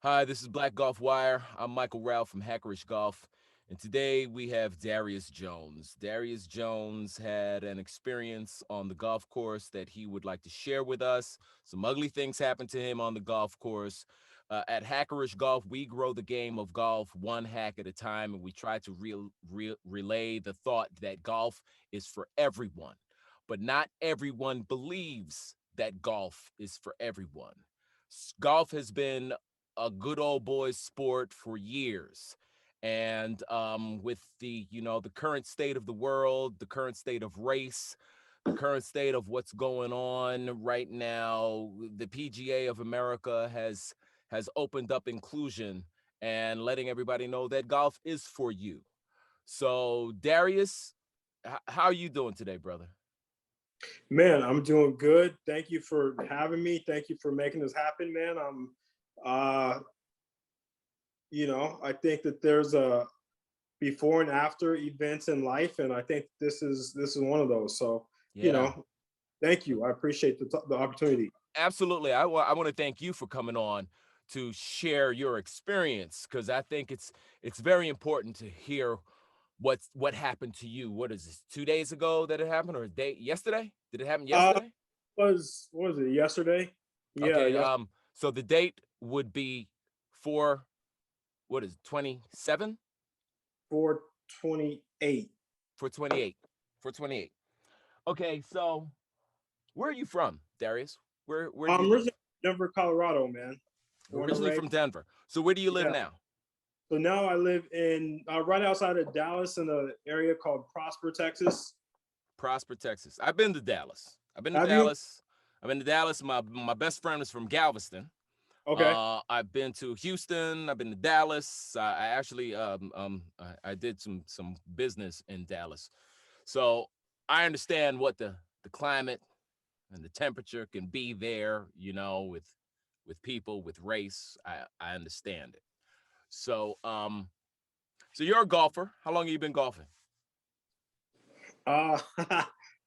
Hi, this is Black Golf Wire. I'm Michael Rao from Hackerish Golf, and today we have Darius Jones. Darius Jones had an experience on the golf course that he would like to share with us. Some ugly things happened to him on the golf course. At Hackerish Golf, we grow the game of golf one hack at a time, and we try to relay the thought that golf is for everyone. But not everyone believes that golf is for everyone. Golf has been a good old boys sport for years. And with the current state of the world, the current state of race, the current state of what's going on right now, the PGA of America has opened up inclusion and letting everybody know that golf is for you. So, Darius, how are you doing today, brother? Man, I'm doing good. Thank you for having me. Thank you for making this happen, man. Uh, I think that there's a before and after events in life, and I think this is one of those. So, you Yeah. know, thank you. I appreciate the opportunity. Absolutely. I want to thank you for coming on to share your experience because I think it's very important to hear what happened to you. What is this? 2 days ago that it happened, or a day yesterday? Did it happen Uh, yesterday? was what was it yesterday? Yeah, Okay. yes, So the date would be for what is 27 4/28. for 28 for 28. Okay. So where are you from, Darius? Where do you I'm live? originally from Denver, Colorado, man. Born and Originally raised. from Denver. So where do you live Yeah. now? So now I live in right outside of Dallas in an area called Prosper, Texas. Prosper, Texas. I've been to Dallas. I've been to Have you? Dallas. I've been to Dallas. My best friend is from Galveston. Okay. I've been to Houston. I've been to Dallas. I actually I did some business in Dallas, so I understand what the climate and the temperature can be there. With people with race. I understand it. So so you're a golfer. How long have you been golfing? Uh,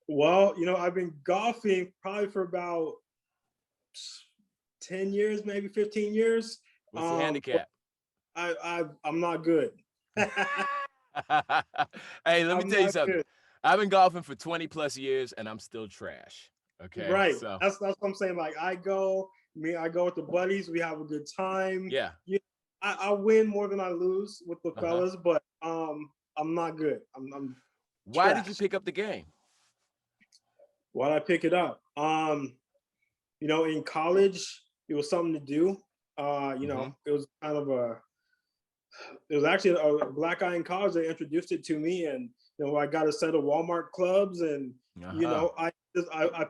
well, I've been golfing probably for about 10 years, maybe 15 years. What's the But handicap? I'm not good. Hey, let me I'm tell you not something. good. I've been golfing for 20 plus years and I'm still trash. Okay. Right. So, That's what I'm saying. Like I go with the buddies, we have a good time. yeah. Yeah, I win more than I lose with the Uh-huh. fellas, but I'm not good. I'm Why did you trash. pick up the game? Why'd I pick it up? In college, it was something to do. Mhm. It was kind of it was actually a black guy in college that introduced it to me, and I got a set of Walmart clubs, and Uh-huh. I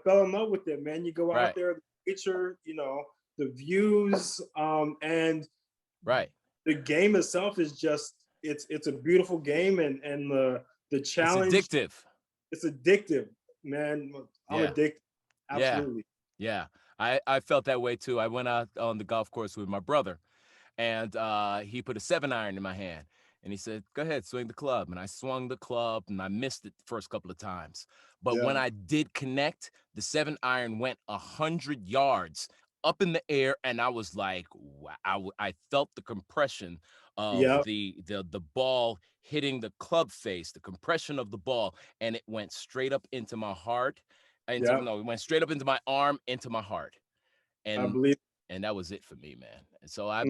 fell in love with it, man. You go out Right. there, the nature, the views, and Right. the game itself is just it's a beautiful game, and the It's challenge, addictive. it's addictive, man. I'm Yeah. addicted, Yeah. absolutely. Yeah. I felt that way too. I went out on the golf course with my brother and he put a 7-iron in my hand and he said, "Go ahead, swing the club." And I swung the club and I missed it the first couple of times. But Yeah, when I did connect, the 7-iron went 100 yards up in the air, and I was like, wow. I felt the compression of yeah, the ball hitting the club face, the compression of the ball, and it went straight up into my heart. yeah. It went straight up into my arm, into my heart, I and believe and that was it for me, man. And so there's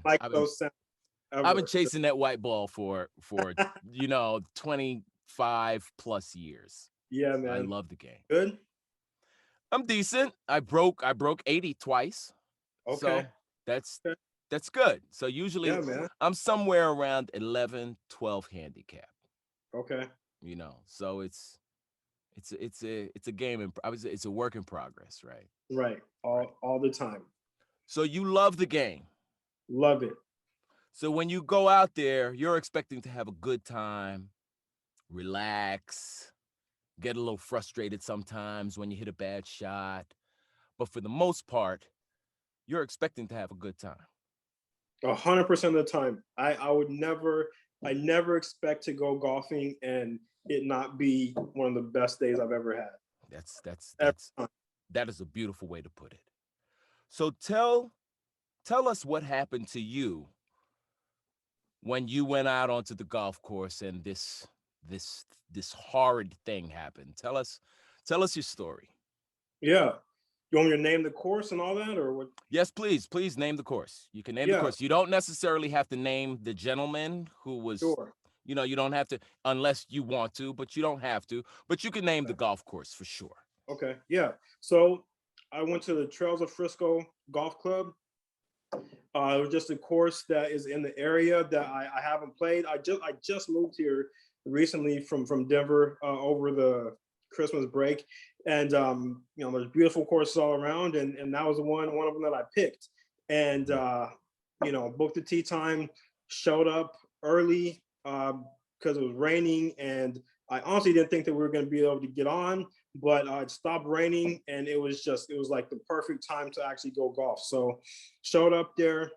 like those sounds I've been ever. chasing that white ball for 25 plus years. Yeah, I man. love the game. Good. I'm decent. I broke 80 twice. Okay. So that's Okay. that's good. So usually Yeah, man. I'm somewhere around 11, 12 handicap, Okay. So it's a game in I was it's a work in progress, right? Right. Right. All the time. So you love the game. Love it. So when you go out there, you're expecting to have a good time, relax, get a little frustrated sometimes when you hit a bad shot. But for the most part, you're expecting to have a good time. 100% of the time. I never expect to go golfing and it not be one of the best days I've ever had. That's that's Every that's time. that is a beautiful way to put it. So tell tell us what happened to you when you went out onto the golf course and this this horrid thing happened. Tell us your story. Yeah. You want me to name the course and all that, or what? Yes, please. Please name the course. You can name the Yeah, course. You don't necessarily have to name the gentleman who was, sure. you don't have to unless you want to, but you don't have to. But you can name the golf course for sure. Okay, yeah. So I went to the Trails of Frisco Golf Club. It was just a course that is in the area that I haven't played. I just moved here recently from Denver over the Christmas break, and there's beautiful courses all around, and that was one of them that I picked, and Mhm. booked the tee time, showed up early because it was raining, and I honestly didn't think that we were going to be able to get on, but it stopped raining, and it was like the perfect time to actually go golf. So showed up there.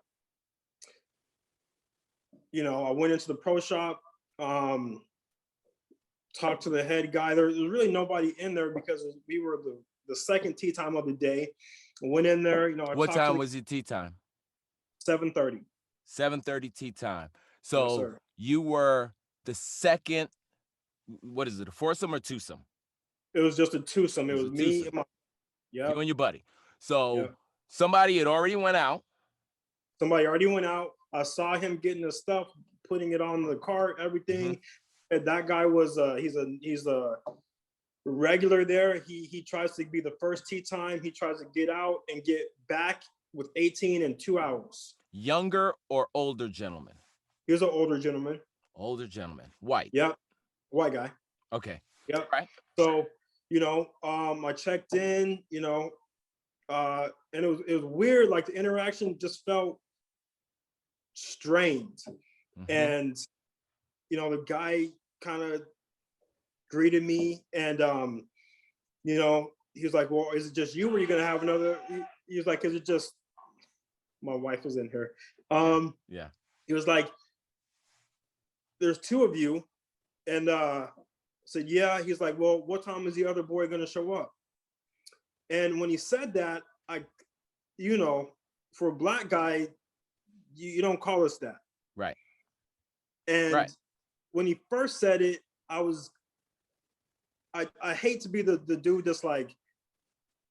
I went into the pro shop, um, talked to the head guy. There was really nobody in there because we were the second tee time of the day. I went in there, I What talked to time the was your tea time? 7:30. 7:30 tea time. Yes, So sir. you were the second. What is it? A foursome or twosome? It was just a twosome. It It was was a me twosome. and my You yep, and your buddy. So yep. somebody had already went out. Somebody already went out. I saw him getting the stuff, putting it on the cart, Hmm. everything. And that guy was he's a regular there. He tries to be the first tee time. He tries to get out and get back with 18 in 2 hours. Younger or older gentleman? He was an older gentleman. Older gentleman. White. Yep, white guy. Okay. Yep. All right. So I checked in. And it was weird. Like the interaction just felt strained, Hmm. and the guy kind of greeted me, and he was like, "Well, is it just you, or are you gonna have another?" He was like, "Is it just?" My wife was in here. Yeah. Um, Yeah. he was like, "There's two of you," and said, "Yeah." He's like, "Well, what time is the other boy gonna show up?" And when he said that, you know, for a black guy, you don't call us that. Right. Right. And when he first said it, I hate to be the dude that's like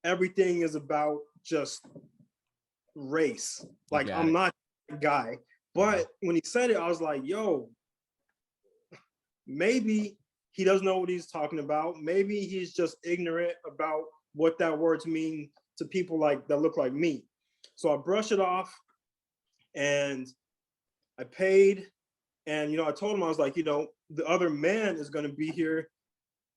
everything is about just race. You Like got I'm it. not a guy. Hmm. But when he said it, I was like, yo, maybe he doesn't know what he's talking about. Maybe he's just ignorant about what that words mean to people like that look like me. So I brushed it off and I paid. And I told him, I was like, the other man is going to be here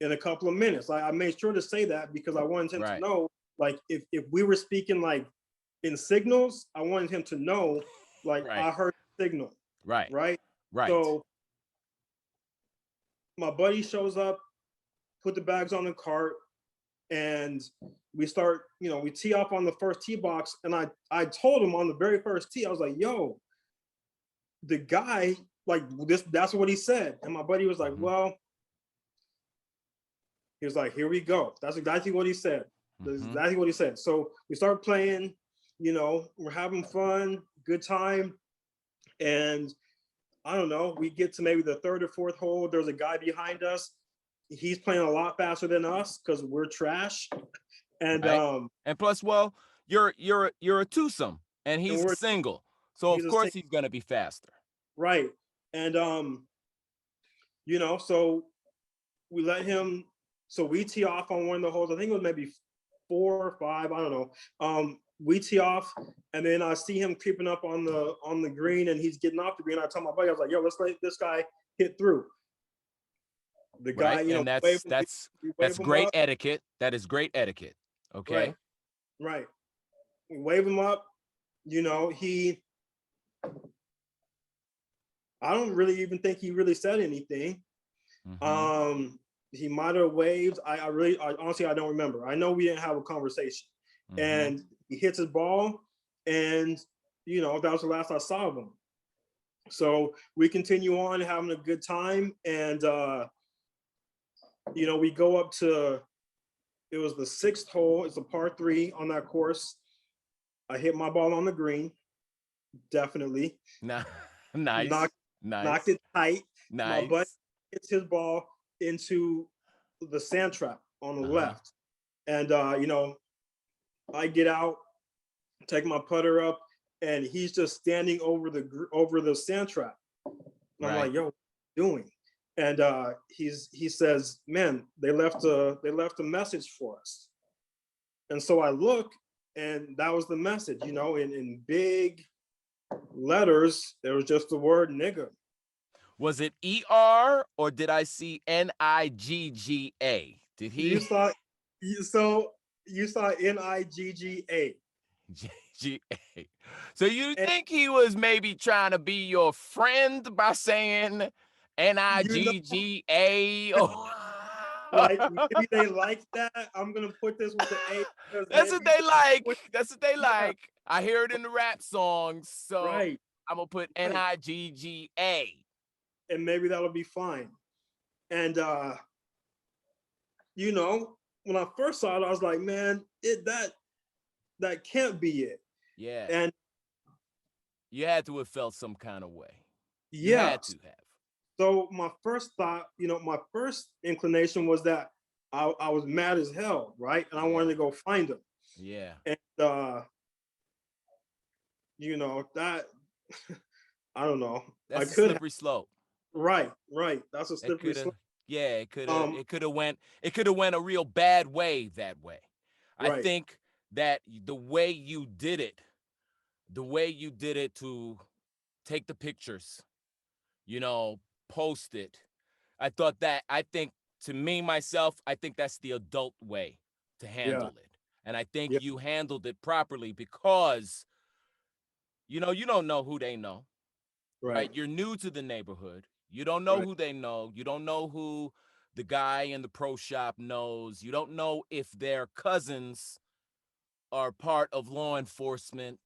in a couple of minutes. I made sure to say that because I wanted him to Right. know, like, if we were speaking like in signals, I wanted him to know, like, Right. I heard the signal, Right. right? Right. So my buddy shows up, put the bags on the cart, and we start, we tee off on the first tee box. And I told him on the very first tee, I was like, yo, the guy, like that's what he said. And my buddy was like, Hmm. well, he was like, here we go. That's exactly what he said. That's Hmm. exactly what he said. So we start playing, we're having fun, good time. And I don't know, we get to maybe the third or fourth hole. There's a guy behind us. He's playing a lot faster than us because we're trash. And Right. And plus, well, you're a twosome, and and he's a we're single, so he's of a course he's gonna be faster. right. And so we let him. So we tee off on one of the holes. I think it was maybe 4 or 5. I don't know. We tee off, and then I see him creeping up on the green, and he's getting off the green. I tell my buddy, I was like, "Yo, let's let this guy hit through." The guy, Right. And wave that's him, that's we that's wave him great up. etiquette. That is great etiquette. Right, Okay. right. We wave him up. He. I don't really even think he really said anything. Hmm. Um, he might have waved. I honestly, I don't remember. I know we didn't have a conversation. Hmm. And he hits his ball, and that was the last I saw of him. So we continue on having a good time, and we go up to, it was the sixth hole. It's a par 3 on that course. I hit my ball on the green. definitely. Nah, Knocked nice, knocked nice, it tight. My buddy nice. hits his ball into the sand trap on the Uh-huh. left. And I get out, take my putter up, and he's just standing over the sand trap. And I'm like, Right. yo, what are you doing? And he says, man, they left a message for us. And so I look, and that was the message, in big letters, there was just the word nigga. Was it ER or did I see NIGGA? Did You he saw you saw NIGGA. GGA? So you And think he was maybe trying to be your friend by saying you know, NIGGA? Oh. like maybe they like that. I'm gonna put this with the A because That's maybe what they with, like. That's what they yeah, like. I hear it in the rap songs, so right, I'm gonna put right. NIGGA. And maybe that'll be fine. And you know, when I first saw it, I was like, man, that can't be it. Yeah, And you had to have felt some kind of way. You yeah, had to have. so my first thought, my first inclination was that I was mad as hell, right? And I wanted Yeah, to go find him. yeah. And that I don't know. I That's a could have slippery slope. right. That's a It slippery could have, slope. yeah, it could have, Um, it could have went a real bad way that way. I right, think that the way you did it to take the pictures, you know, post it. I think to me myself, I think that's the adult way to yeah, handle it. And I think yeah, you handled it properly because you don't know who they know, right? right, You're new to the neighborhood. You don't know right, who they know. You don't know who the guy in the pro shop knows. You don't know if their cousins are part of law enforcement.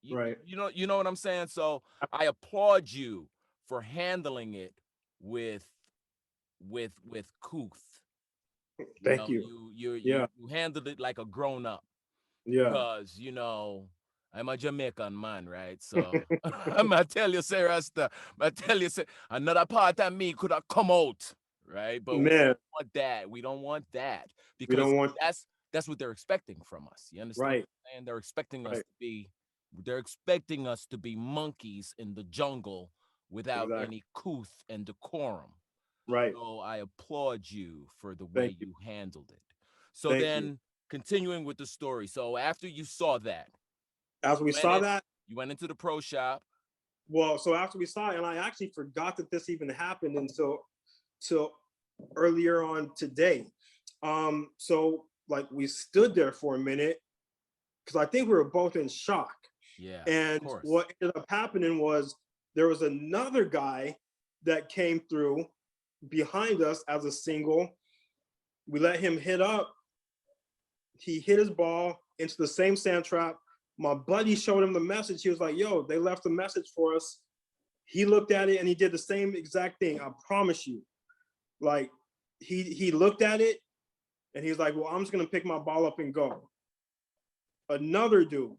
You, right. you know what I'm saying? So I applaud you for handling it with with couth. Thank you. Yeah, You handled it like a grown up yeah. because I'm a Jamaican man, right? So I'm gonna tell you, say Rasta, I tell you, say another part of me could have come out, right? But we Man, don't want that. We don't want that we because don't want that's what they're expecting from us. You understand right, what I'm saying? right, They're expecting us to be monkeys in the jungle without exactly. any couth and decorum. Right. So I applaud you for the way Thank you. you handled it. So Thank you. then, continuing with the story. So after you saw that, As you we went saw in, that, you went into the pro shop. well, so after we saw it, and I actually forgot that this even happened until till earlier on today. So like we stood there for a minute because I think we were both in shock. Yeah, of And course. what ended up happening was there was another guy that came through behind us as a single. We let him hit up. He hit his ball into the same sand trap. My buddy showed him the message. He was like, yo, they left a message for us. He looked at it and he did the same exact thing. I promise you. Like he looked at it and he's like, well, I'm just gonna pick my ball up and go. Another dude.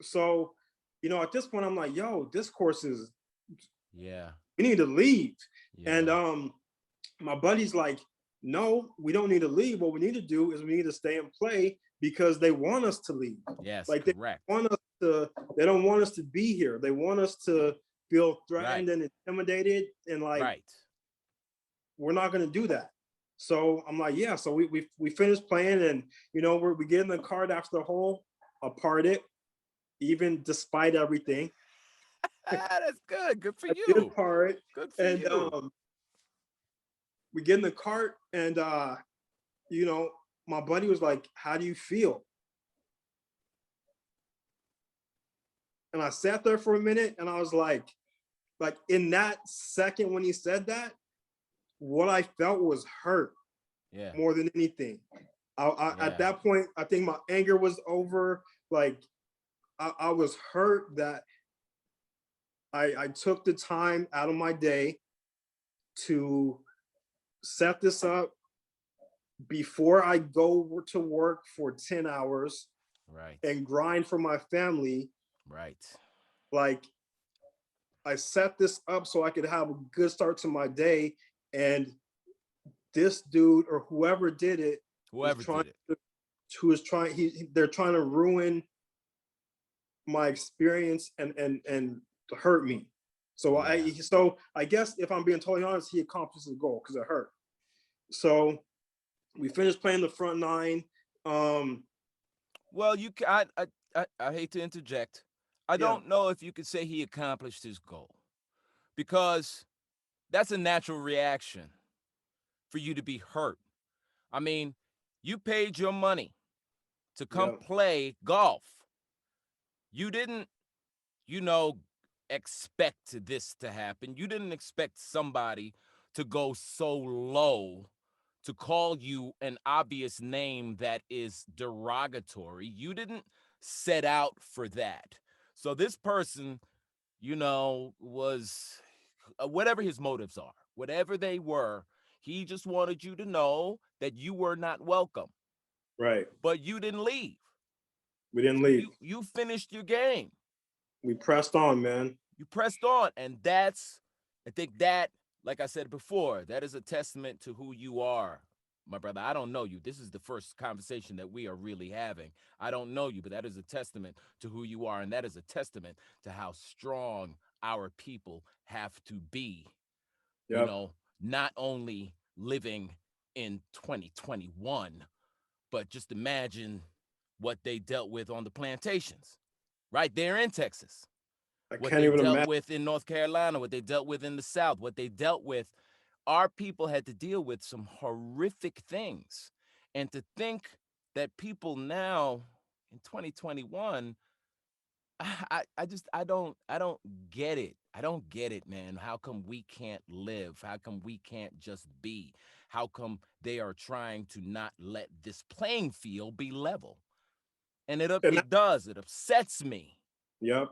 So, at this point, I'm like, yo, this course is Yeah, we need to leave. And yeah. my buddy's like, no, we don't need to leave. What we need to do is we need to stay and play because they want us to leave. Yes, Like correct. they don't want us to be here. They want us to feel Right, threatened and intimidated. And like, right. we're not going to do that. So I'm like, yeah. So we finished playing and, we get in the cart after the hole, apart it, even despite everything. That's good. Good for I did you. part Good for and you. we get in the cart and you know, my buddy was like, how do you feel? And I sat there for a minute and I was like in that second when he said that, what I felt was hurt Yeah, more than anything. At yeah, that point, I think my anger was over. Like I was hurt that I took the time out of my day to set this up before I go to work for 10 hours right, and grind for my family. right. like I set this up so I could have a good start to my day, and this dude or whoever did it is Whoever trying did it. to who is trying they're trying to ruin my experience and hurt me. So Yeah. I guess if I'm being totally honest, he accomplished the goal because it hurt. So we finished playing the front nine. Um, Well, I hate to interject. I yeah, don't know if you could say he accomplished his goal because that's a natural reaction for you to be hurt. I mean, you paid your money to come yeah, play golf. You didn't, you know, expect this to happen. You didn't expect somebody to go so low to call you an obvious name that is derogatory. You didn't set out for that. So this person, was whatever his motives are, whatever they were, he just wanted you to know that you were not welcome, right. but you didn't leave. We didn't So leave. you finished your game. We pressed on, man. You pressed on, and that's, I think that, like I said before, that is a testament to who you are, my brother. I don't know you. This is the first conversation that we are really having. I don't know you, but that is a testament to who you are, and that is a testament to how strong our people have to be, Yep. not only living in 2021, but just imagine what they dealt with on the plantations right there in Texas, I what can't they even dealt imagine. with in North Carolina, what they dealt with in the South, what they dealt with. Our people had to deal with some horrific things. And to think that people now in 2021, I don't get it. I don't get it, man. How come we can't live? How come we can't just be? How come they are trying to not let this playing field be level? And And it does. It upsets me. yep.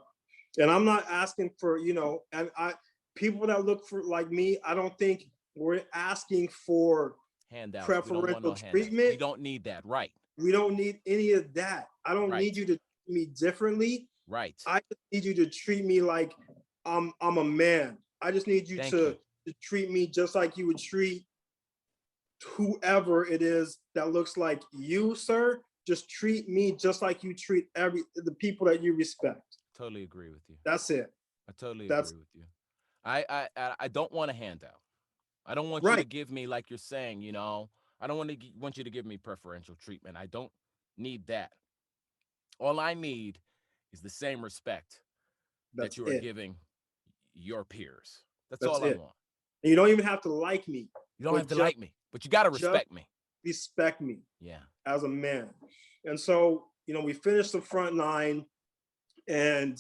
And I'm not asking for, and I people that look for like me, I don't think we're asking for Handouts. We don't want preferential no handouts. We treatment. don't need that. Right. We don't need any of that. I don't need Right. you to treat me differently. Right. I just need you to treat me like I'm a man. I just need you Thank you. to treat me just like you would treat whoever it is that looks like you, sir. Just treat me just like you treat every the people that you respect. Totally agree with you. That's it. I totally That's agree with you. I don't want a handout. I don't want you to right. give me like you're saying, I don't want you to give me preferential treatment. I don't need that. All I need is the same respect that That's you are it. giving your peers. That's That's all I it. want. And you don't even have to like me, You don't have but to like me, but you got to just respect me. respect me Yeah. as a man. And so, we finished the front nine, and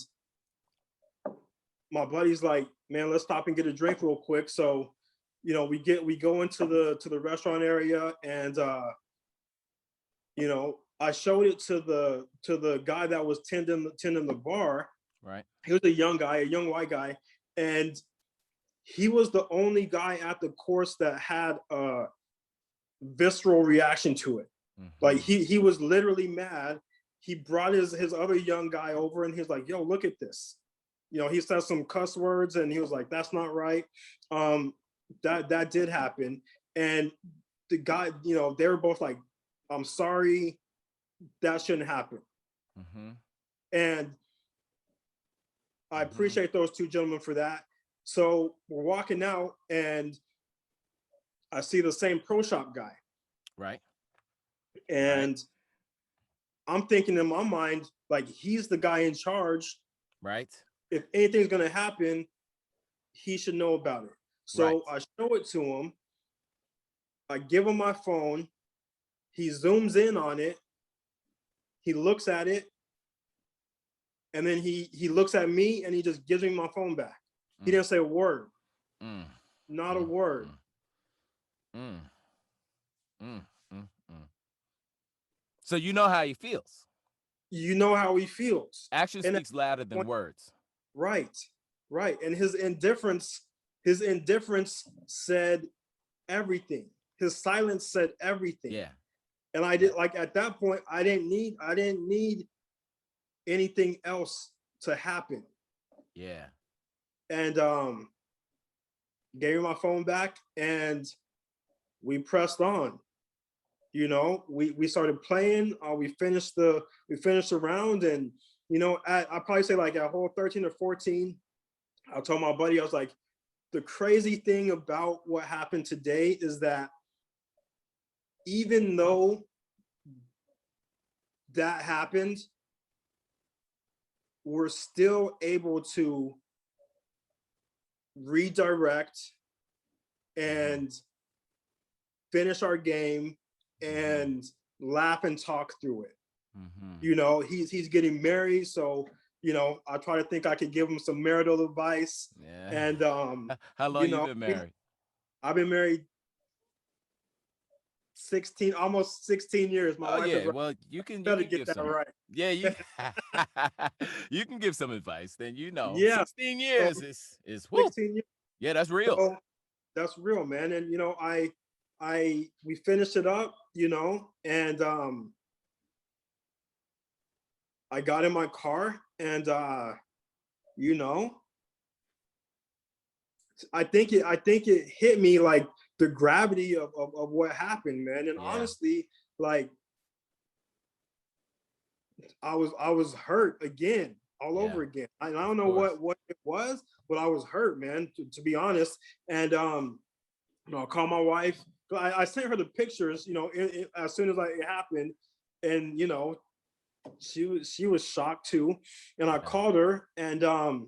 my buddy's like, "Man, let's stop and get a drink real quick." So, we go into the restaurant area, and I showed it to the guy that was tending the bar. Right. He was a young guy, a young white guy, and he was the only guy at the course that had a visceral reaction to it. Like Mm-hmm. he was literally mad. He brought his other young guy over, and he's like, "Yo, look at this." He said some cuss words, and he was like, "That's not right." Um, that did happen, and the guy, they were both like, "I'm sorry, that shouldn't happen." Mm-hmm. And I Mm-hmm. appreciate those two gentlemen for that. So we're walking out, and I see the same pro shop guy, Right. Right. and I'm thinking in my mind, like, he's the guy in charge. Right. If anything's gonna happen, he should know about it. Right. So I show it to him. I give him my phone. He zooms in on it. He looks at it, and then he looks at me, and he just gives me my phone back. He Mm, didn't say a word, mm, not a mm, word. mm, mm, mm, mm, mm. So you know how he feels. You know how he feels, Action and at speaks louder that than point, words. right, right, and his indifference said everything. His silence said everything. Yeah. And I Yeah. did, like, at that point, I didn't need anything else to happen. Yeah. and gave me my phone back, and we pressed on. We started playing. We finished the round, and I probably say like at hole 13 or 14, I told my buddy, I was like, the crazy thing about what happened today is that even though that happened, we're still able to redirect Mm-hmm. and finish our game Mm-hmm. and laugh and talk through it. Mm-hmm. He's getting married, so I try to think I could give him some marital advice. Yeah. And How long you you know, been married? I've been married 16, almost 16 years. My Oh wife is yeah. right. Well, you Better can get give that some. right. Yeah, you you can give some advice. Then Yeah. 16 So years is whoo. 16 years. Yeah, that's real. So that's real, man. And I we finished it up, and I got in my car, and you know, I think it hit me like the gravity of what happened, man. And Yeah. honestly, like I was hurt again, all Yeah. over again. I Of don't know course. what it was, but I was hurt, man, to be honest. And I called my wife. I sent her the pictures, as soon as it happened, and she was shocked too. And I Yeah. called her, and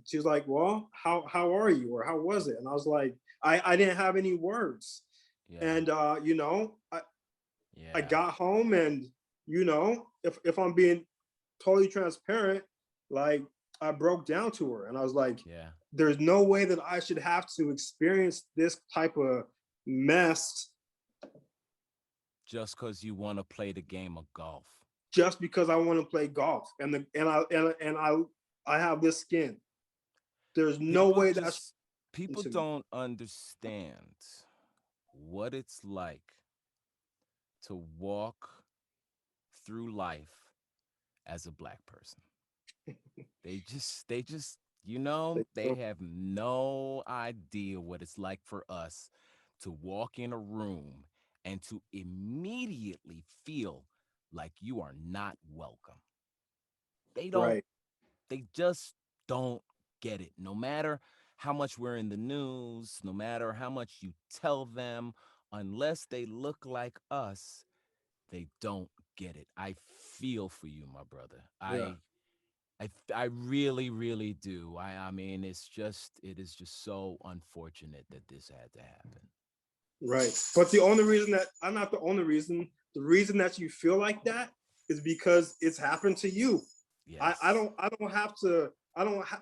she was like, "Well, how are you, or how was it?" And I was like, I didn't have any words. Yeah. And I Yeah. got home, and if I'm being totally transparent, like, I broke down to her, and I was like, Yeah. "There's no way that I should have to experience this type of mess Just cuz you want to play the game of golf. just because I want to play golf, and I have this skin. There's no People way that should just happen people to me." don't understand what it's like to walk through life as a black person. They just they So, have no idea what it's like for us to walk in a room and to immediately feel like you are not welcome. They don't right, they just don't get it. No matter how much we're in the news, no matter how much you tell them, unless they look like us, they don't get it. I feel for you, my brother. yeah. I really really do. I mean it is just so unfortunate that this had to happen. Right. But the only reason that I'm not the only reason, the reason that you feel like that is because it's happened to you. I, I Yes. don't I don't have to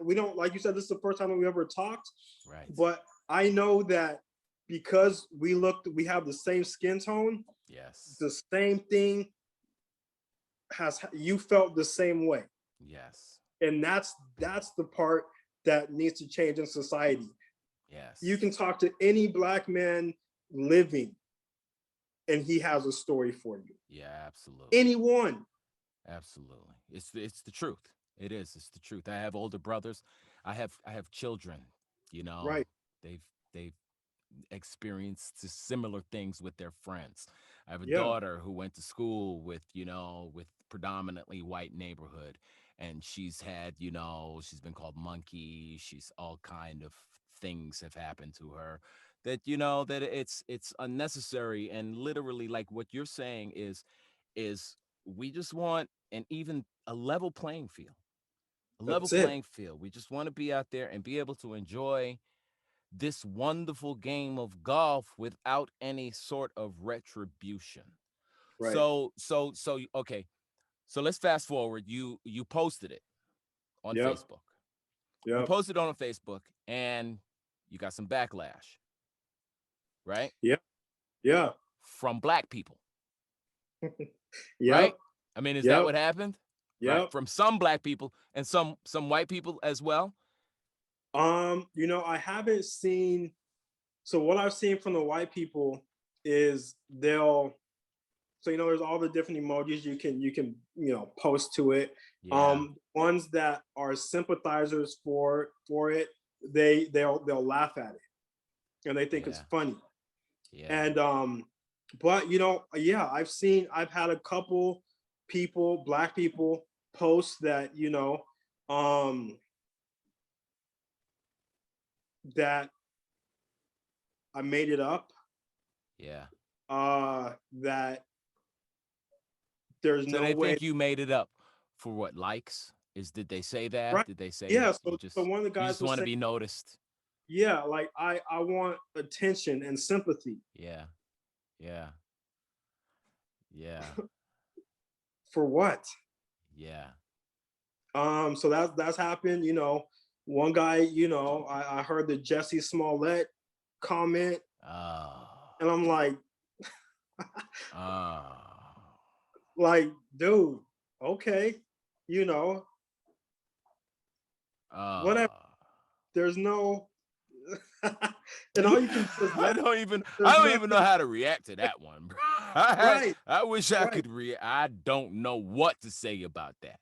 we don't, like you said, this is the first time we ever talked, Right. but I know that because we have the same skin tone, Yes. the same thing has you felt the same way. Yes. And that's the part that needs to change in society. You Yes. can talk to any black man living, and he has a story for you. Yeah, absolutely. Anyone. Absolutely. It's the truth. It is. It's the truth. I have older brothers. I have children, you know. Right. They've experienced similar things with their friends. I have a Yeah. daughter who went to school with, with predominantly white neighborhood, and she's had, she's been called monkey, she's all kind of things have happened to her that that it's unnecessary, and literally like what you're saying is we just want an even a level playing field. A level That's it. playing field. We just want to be out there and be able to enjoy this wonderful game of golf without any sort of retribution. Right. So okay. So let's fast forward. You posted it on Yep. Facebook. You Yep. posted it on Facebook and you got some backlash, right? Yep. Yeah. From black people, Yep. right? I mean, is that Yep. what happened? Right. Yep. From some black people and some white people as well. I haven't seen, so what I've seen from the white people is So there's all the different emojis you can post to it. Yeah. Ones that are sympathizers for it, they'll laugh at it and they think it's Yeah. funny. Yeah. And but yeah, I've had a couple people, black people, post that um that I made it up, Yeah. that there's So no they way. think you made it up for what, likes? Did they say that? Right. Did they say Yeah. you So one of the guys just was want to saying, be noticed? yeah, like I want attention and sympathy. Yeah. Yeah. Yeah. For what? Yeah. So that's happened. One guy, I heard the Jesse Smollett comment, Oh. and I'm Oh. like, dude, okay, you know, whatever. Oh. There's no, and all you can do is I laugh. don't even I There's don't even know nothing. how to react to that one, bro. Right, I wish I right, could I don't know what to say about that.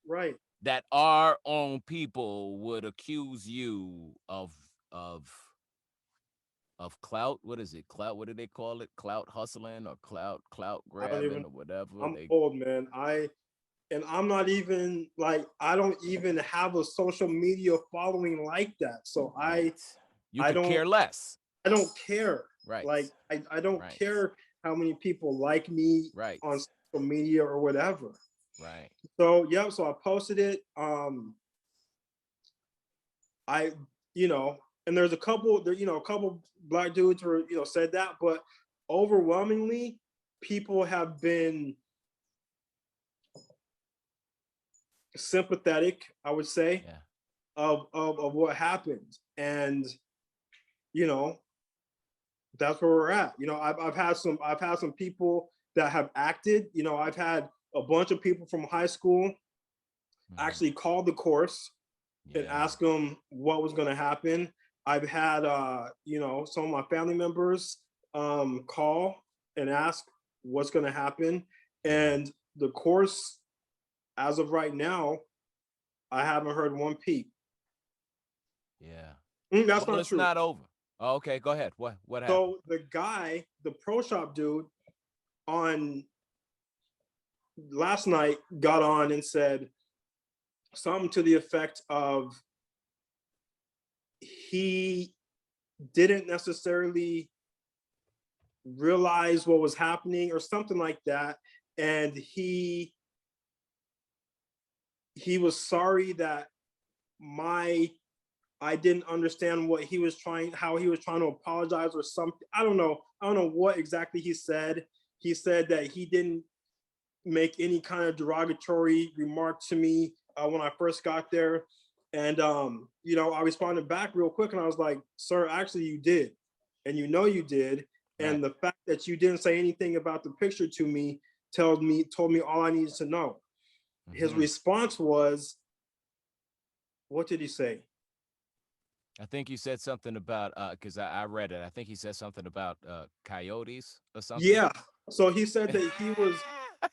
right. That our own people would accuse you of clout. What is it? Clout, what do they call it? Clout hustling or clout I don't grabbing even. or whatever. I'm They old, man. I'm not even like, I don't even have a social media following like that. So right. You I could don't care less. I don't care. Right. Like I don't Right. care how many people like me Right. on social media or whatever. Right. So yeah, so I posted it. I and there's a couple there, a couple black dudes who said that, but overwhelmingly people have been sympathetic, I would say, Yeah. of what happened. And you know, that's where we're at. I've had some people that have acted. I've had a bunch of people from high school Mhm. actually call the course and Yeah. ask them what was going to happen. I've had some of my family members call and ask what's going to happen. Yeah. And the course, as of right now, I haven't heard one peep. Yeah. That's Well, not it's true. not over. Oh, okay, go ahead. What happened? So the guy, the pro shop dude, on last night got on and said something to the effect of he didn't necessarily realize what was happening or something like that, and he was sorry that my I didn't understand what he was trying how he was trying to apologize or something. I don't know what exactly he said. He said that he didn't make any kind of derogatory remark to me when I first got there. And I responded back real quick and I was like, sir, actually you did. And you did. Right. And the fact that you didn't say anything about the picture to me told me all I needed to know. His Mhm. response was, what did he say? I think you said something about cuz I read it. I think he said something about coyotes or something. Yeah. So he said that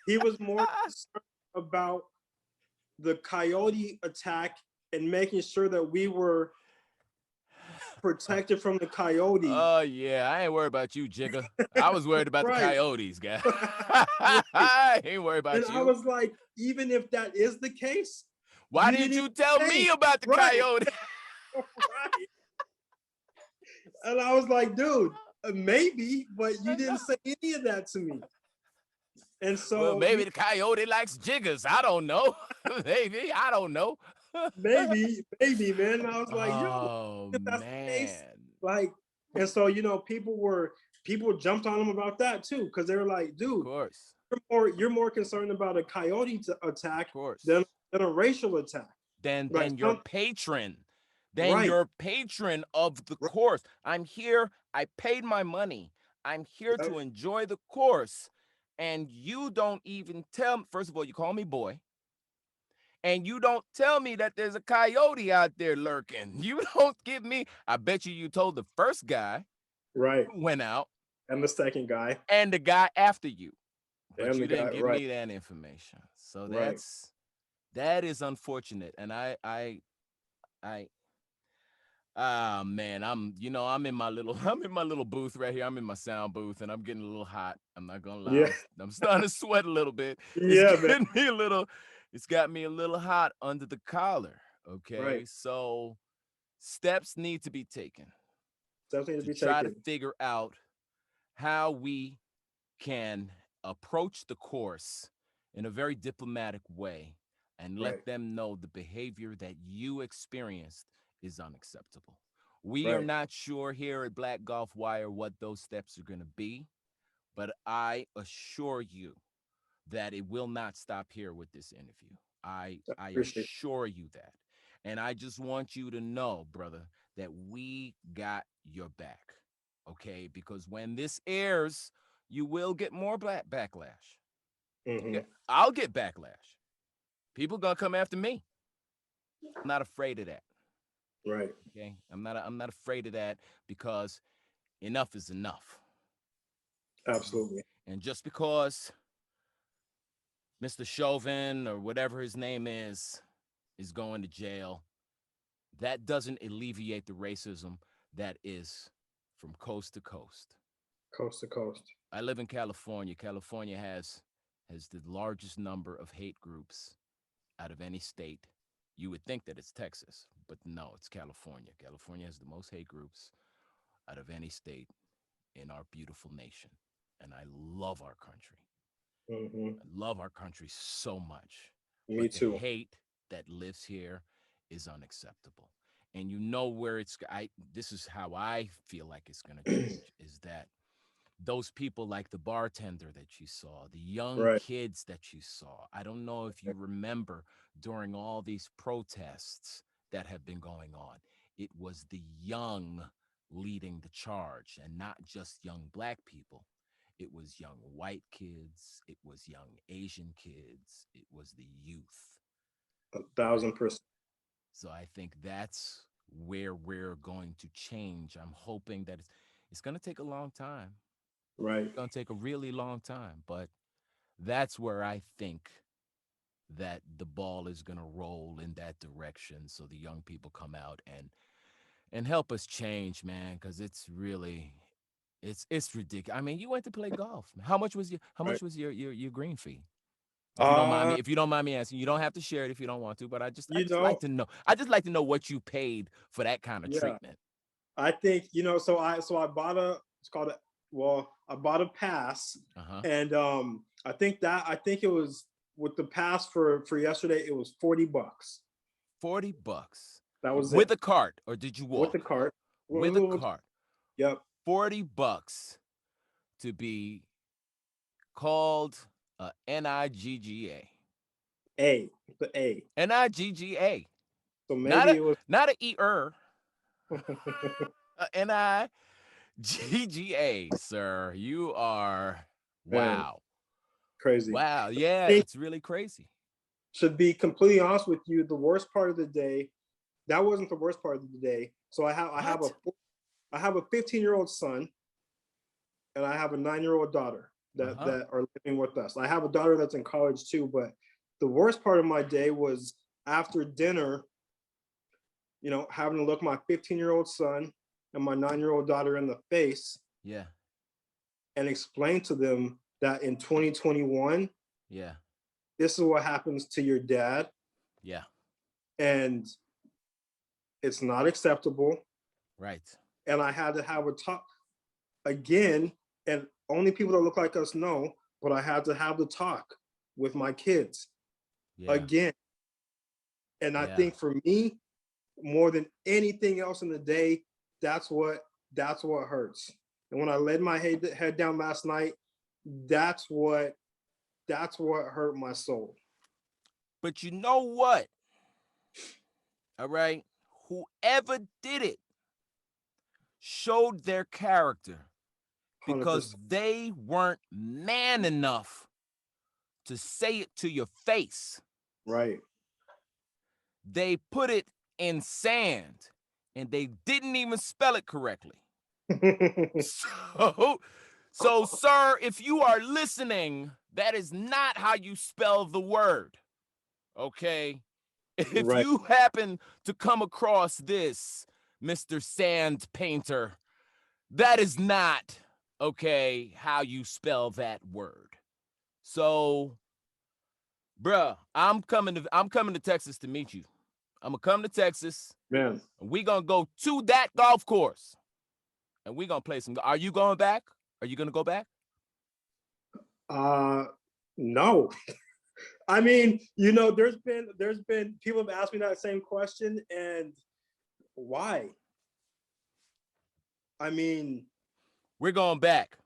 he was more concerned about the coyote attack and making sure that we were protected from the coyote. Oh yeah, I ain't worried about you, Jigga. I was worried about the Right. coyotes, guy. Right. I ain't worried And about I you. was like, even if that is the case, Why you didn't didn't even you tell say. me about the Right. coyote? Right. And I was like, dude, maybe, but you didn't say any of that to me. And Well, so, maybe the coyote likes jiggers. I don't know. Maybe I don't know. maybe, man. And I was like, yo, Oh if that's the case, man. like, and so, people jumped on him about that too, because they were like, Of dude, course. you're more concerned about a coyote Of attack than course. than a racial attack. Like Then your some patron. Then right, your patron of the right, course. I'm here. I paid my money. I'm here yep, to enjoy the course. And you don't even tell me, first of all, you call me boy. And you don't tell me that there's a coyote out there lurking. You don't give me. I bet you told the first guy right. who went out And the second guy. and the guy after you. but Family you didn't Guy. give Right. me that information. So Right. that is unfortunate. And I ah man, I'm in my little I'm in my little booth right here. I'm in my sound booth and I'm getting a little hot. I'm not gonna lie. Yeah. I'm starting to sweat a little bit. It's Yeah, man. getting me a little, it's got me a little hot under the collar. Right. Okay. So steps need to be taken Steps need to to be try to taken. figure out how we can approach the course in a very diplomatic way and let Right. them know the behavior that you experienced is unacceptable. We are Right. not sure here at Black Golf Wire what those steps are going to be, but I assure you that it will not stop here with this interview. I Appreciate assure you that. And I just want you to know, brother, that we got your back. Okay? Because when this airs, you will get more black backlash. it. Okay? I'll get backlash. People gonna come after me. I'm not afraid of that. Right. Okay? I'm not afraid of that because enough is enough. Okay? Absolutely. And just because Mr. Chauvin or whatever his name is going to jail, that doesn't alleviate the racism that is from coast to coast. Coast to coast. I live in California. California has the largest number of hate groups out of any state. You would think that it's Texas, but no, it's California. California has the most hate groups out of any state in our beautiful nation. And I love our country. Hmm. I love our country so much. Me But the too. hate that lives here is unacceptable. And you know where it's I this is how I feel like it's going to change is that those people like the bartender that you saw, the young Right. kids that you saw. I don't know if you remember during all these protests that have been going on, it was the young leading the charge and not just young black people. It was young white kids, it was young Asian kids, it was the youth. A Okay. thousand percent. So I think that's where we're going to change. I'm hoping that it's going to take a long time. Right. Going to take a really long time, but that's where I think that the ball is going to roll in that direction so the young people come out and help us change, man, cuz it's really it's ridiculous. I mean, you went to play golf. How Right. much was your green fee? Uh, If you don't mind me asking, you don't have to share it if you don't want to, but I you just like know, to know. I just like to know what you paid for that kind of yeah. treatment. I think, so I bought it's called I bought a pass, Uh-huh. and I think it was with the pass for yesterday, it was $40. $40 That was with it. a cart, or did you With the walk? cart. With a cart. Yep. $40 to be called a NIGGA. A. The A. NIGGA. So Not maybe a it was not a ER. A NIGGA, sir. You are man, wow. crazy. Wow. I Yeah, think, it's really crazy. to be completely honest with you, the worst part of the day, that wasn't the worst part of the day. So What? I have a 15-year-old son, and I have a 9-year-old daughter Uh-huh. that are living with us. I have a daughter that's in college too, but the worst part of my day was after dinner, having to look my 15-year-old son and my 9-year-old daughter in the face Yeah. and explain to them that in 2021, Yeah. this is what happens to your dad, Yeah. and it's not acceptable. Right. And I had to have a talk again, and only people that look like us know, but I had to have the talk with my kids Yeah. again. And I Yeah. think for me, more than anything else in the day, that's what hurts. And when I laid my head down last night, that's what hurt my soul. But you know what? All right. Whoever did it showed their character because 100%. they weren't man enough to say it to your face. Right. They put it in sand and they didn't even spell it correctly. So, sir, if you are listening, That is not how you spell the word. Okay. If Right, you happen to come across this, Mr. Sand Painter, that is not, okay, how you spell that word. So, bruh, I'm coming to Texas to meet you. I'm gonna come to Texas man. and we gonna go to that golf course and we gonna play some. Are you going back? Are you gonna go back? Uh, no. I mean, there's been people have asked me that same question, and why? I mean, We're going back.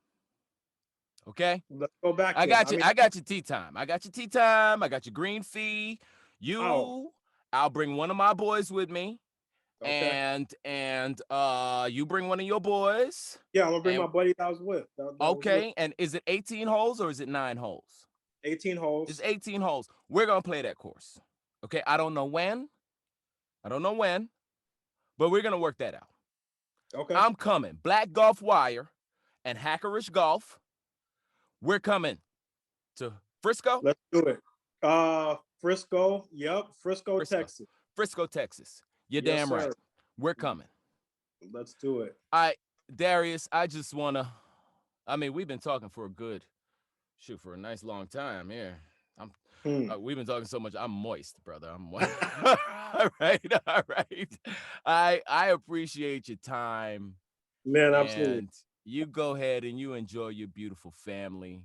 Okay. let's go back I then. got I you. mean, I got your tea time. I got your tea time. I got your green fee. oh, You, I'll bring one of my boys with me, okay. you bring one of your boys. Yeah, I'm gonna bring And my buddy that I was with. That was with okay, and is it 18 holes or is it 9 holes? 18 It's holes. 18 holes. We're gonna play that course. Okay, I don't know when. I don't know when, but we're gonna work that out. Okay, I'm coming. Black Golf Wire and Hackerish Golf. We're coming to Frisco. let's do it. Frisco. Yep, Frisco, Frisco. Texas. Frisco, Texas. You're Yes, damn sir. right. We're coming. Let's do it. I Darius, I just wanna I mean, we've been talking for a good shoot for a nice long time here. I'm Hmm. we've been talking so much. I'm moist, brother. I'm moist. All right, all right. I appreciate your time, Man, absolutely. and you go ahead and you enjoy your beautiful family.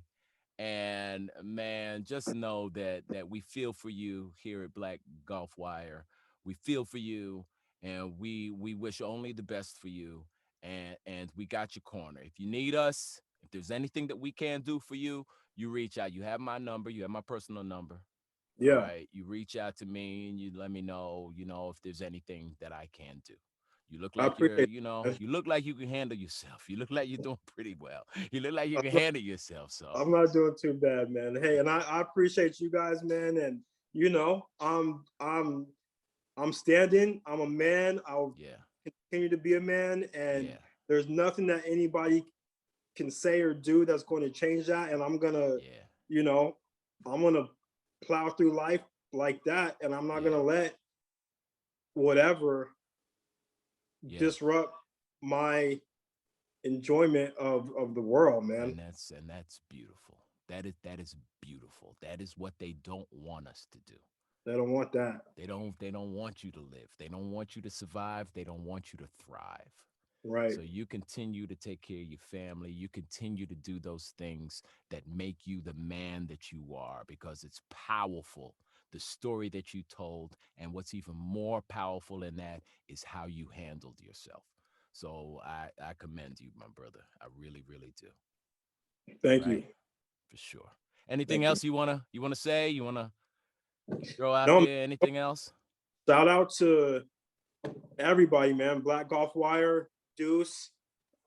And man, just know that we feel for you here at Black Golf Wire. We feel for you, and we wish only the best for you. And we got your corner. If you need us, if there's anything that we can do for you, you reach out. You have my number. You have my personal number. All Yeah, right. You reach out to me and you let me know, if there's anything that I can do. You look I like appreciate it. Man. you look like you can handle yourself. You look like you're doing pretty well. You look like you I'm can not, handle yourself. I'm So, not doing too bad, man. Hey, and I appreciate you guys, man. And I'm standing. I'm a man. I'll yeah. continue to be a man, and Yeah. there's nothing that anybody can say or do that's going to change that. And Yeah. you know, I'm gonna plow through life like that, and I'm not Yeah. gonna let whatever Yeah. disrupt my enjoyment of the world, man. And that's beautiful. That is beautiful. That is what they don't want us to do. They don't want that, They don't want you to live. They don't want you to survive. They don't want you to thrive. right? So you continue to take care of your family. You continue to do those things that make you the man that you are because it's powerful. The story that you told, and what's even more powerful than that is how you handled yourself. So I commend you, my brother. I really, really do. All Thank you, right, for sure. Anything thank you. else you wanna say? You wanna throw out No, there? Anything else? shout out to everybody, man. Black Golf Wire, Deuce.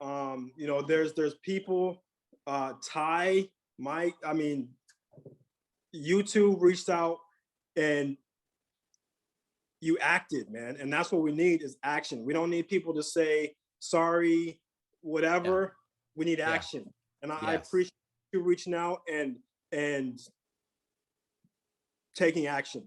There's people, Ty, Mike. I mean, YouTube reached out and you acted, man. And that's what we need is action. We don't need people to say sorry, Yeah, whatever. We need yeah, action. And I yes, appreciate you reaching out and taking action.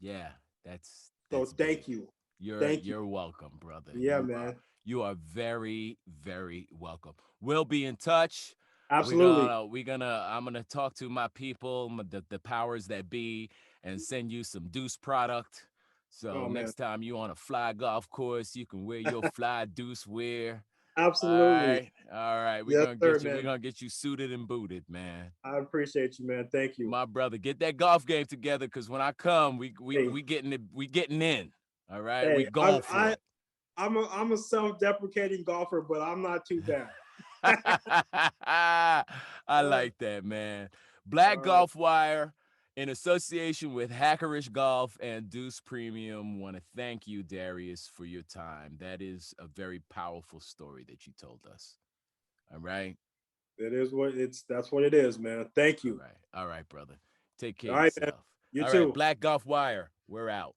yeah. That's So big. thank you. You're Thank you. you're welcome, brother. Yeah, man. You are very, very welcome. We'll be in touch. Absolutely. I'm gonna talk to my people, the powers that be, and send you some Deuce product. So Oh man. next time you on a fly golf course, you can wear your fly Deuce wear. Absolutely. All right. We're Yes, gonna sir, get you. We're man. gonna get you suited and booted, man. I appreciate you, man. Thank you. My brother, get that golf game together, cause when I come, Hey, we getting in. All right, we hey, going for it. I'm a self-deprecating golfer, but I'm not too bad. I Uh, like that, man. all Black right. Golf Wire, in association with Hackerish Golf and Deuce Premium, want to thank you, Darius, for your time. That is a very powerful story that you told us. All right. It is what it's that's what it is, man. Thank All you. right. All right, brother. Take care All of right, man. yourself. You All right. too. Black Golf Wire, we're out.